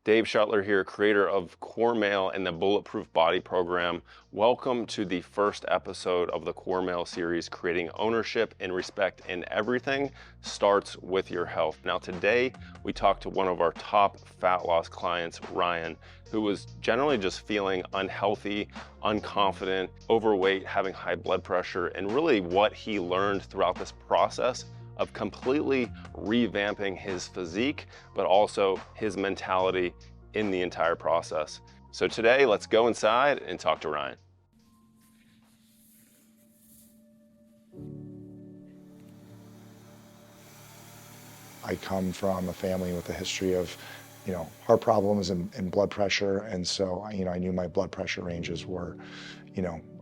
Dave Shuttler here, creator of CoreMale and the Bulletproof Body Program. Welcome to the first episode of the CoreMale series, Creating Ownership and Respect in Everything Starts with Your Health. Now today, we talked to one of our top fat loss clients, Ryan, who was generally just feeling unhealthy, unconfident, overweight, having high blood pressure, and really what he learned throughout this process of completely revamping his physique, but also his mentality in the entire process. So today, let's go inside and talk to Ryan. I come from a family with a history of, heart problems and blood pressure. And so, I knew my blood pressure ranges were,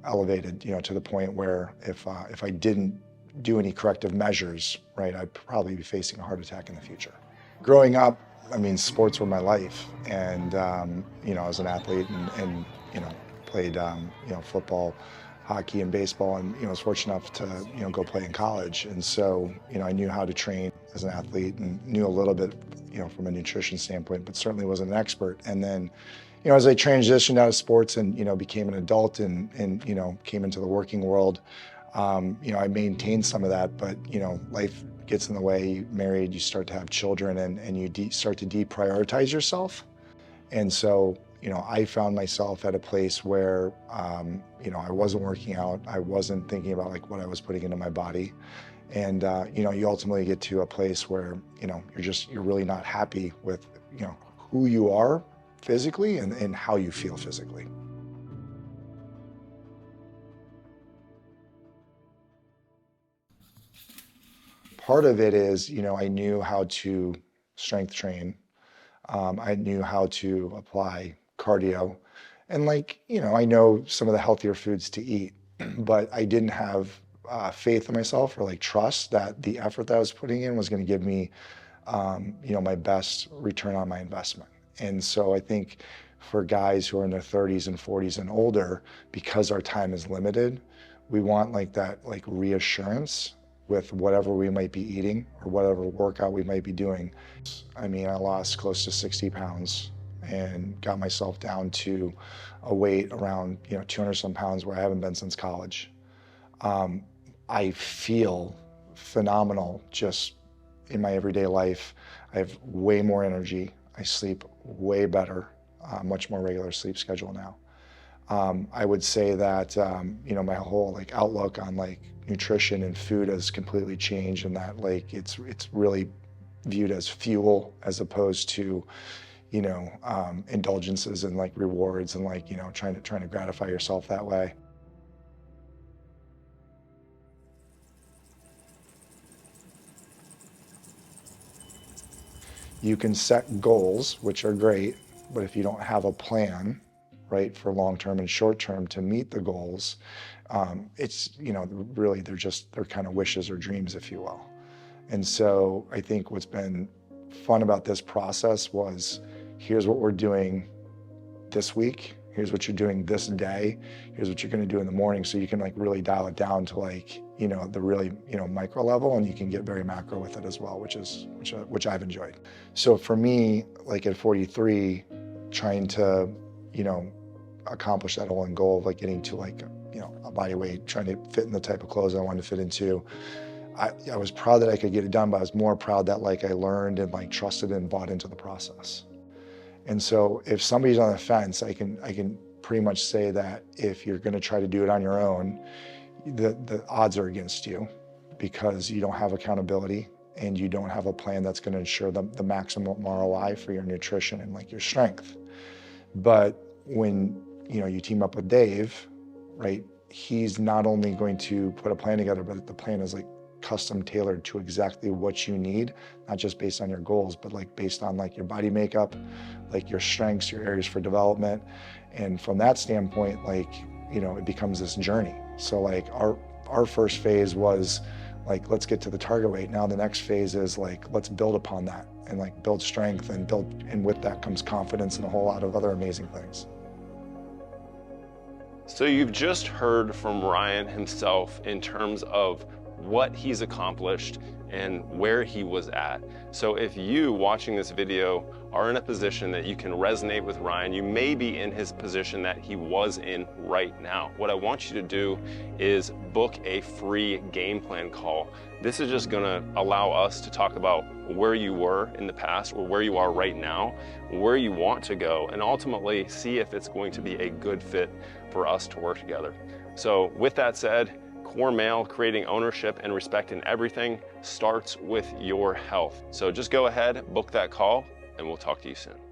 elevated, to the point where if I didn't do any corrective measures, right, I'd probably be facing a heart attack in the future. Growing up, sports were my life. And, I was an athlete and played, football, hockey and baseball, and, was fortunate enough to, go play in college. And so, I knew how to train as an athlete and knew a little bit, from a nutrition standpoint, but certainly wasn't an expert. And then, as I transitioned out of sports and, became an adult and came into the working world, I maintained some of that, but, life gets in the way. You married, you start to have children, and you start to deprioritize yourself. And so, I found myself at a place where, I wasn't working out. I wasn't thinking about like what I was putting into my body. And, you ultimately get to a place where, you're really not happy with, who you are physically and how you feel physically. Part of it is, I knew how to strength train. I knew how to apply cardio. And I know some of the healthier foods to eat, but I didn't have faith in myself or trust that the effort that I was putting in was going to give me, my best return on my investment. And so I think for guys who are in their 30s and 40s and older, because our time is limited, we want that reassurance with whatever we might be eating or whatever workout we might be doing. I lost close to 60 pounds and got myself down to a weight around, 200 some pounds where I haven't been since college. I feel phenomenal just in my everyday life. I have way more energy. I sleep way better, much more regular sleep schedule now. I would say that, my whole outlook on nutrition and food has completely changed, and that it's really viewed as fuel as opposed to, indulgences and rewards and trying to gratify yourself that way. You can set goals, which are great, but if you don't have a plan, right, for long-term and short-term to meet the goals, it's, really they're kind of wishes or dreams, if you will. And so I think what's been fun about this process was, here's what we're doing this week, here's what you're doing this day, here's what you're going to do in the morning, so you can really dial it down to the really, micro level, and you can get very macro with it as well, which I've enjoyed. So for me, at 43, trying to, accomplish that whole end goal of getting to a body weight, trying to fit in the type of clothes I wanted to fit into. I was proud that I could get it done, but I was more proud that I learned and trusted and bought into the process. And so if somebody's on the fence, I can pretty much say that if you're going to try to do it on your own, the odds are against you, because you don't have accountability and you don't have a plan that's going to ensure the maximum ROI for your nutrition and your strength. But when you team up with Dave, right, he's not only going to put a plan together, but the plan is custom tailored to exactly what you need, not just based on your goals, but based on your body makeup, your strengths, your areas for development. And from that standpoint, it becomes this journey. So our first phase was let's get to the target weight. Now the next phase is let's build upon that and build strength and with that comes confidence and a whole lot of other amazing things. So you've just heard from Ryan himself in terms of what he's accomplished and where he was at. So if you watching this video are in a position that you can resonate with Ryan, you may be in his position that he was in right now. What I want you to do is book a free game plan call. This is just gonna allow us to talk about where you were in the past or where you are right now, where you want to go, and ultimately see if it's going to be a good fit for us to work together. So with that said, CoreMale, creating ownership and respect in everything, starts with your health. So just go ahead, book that call, and we'll talk to you soon.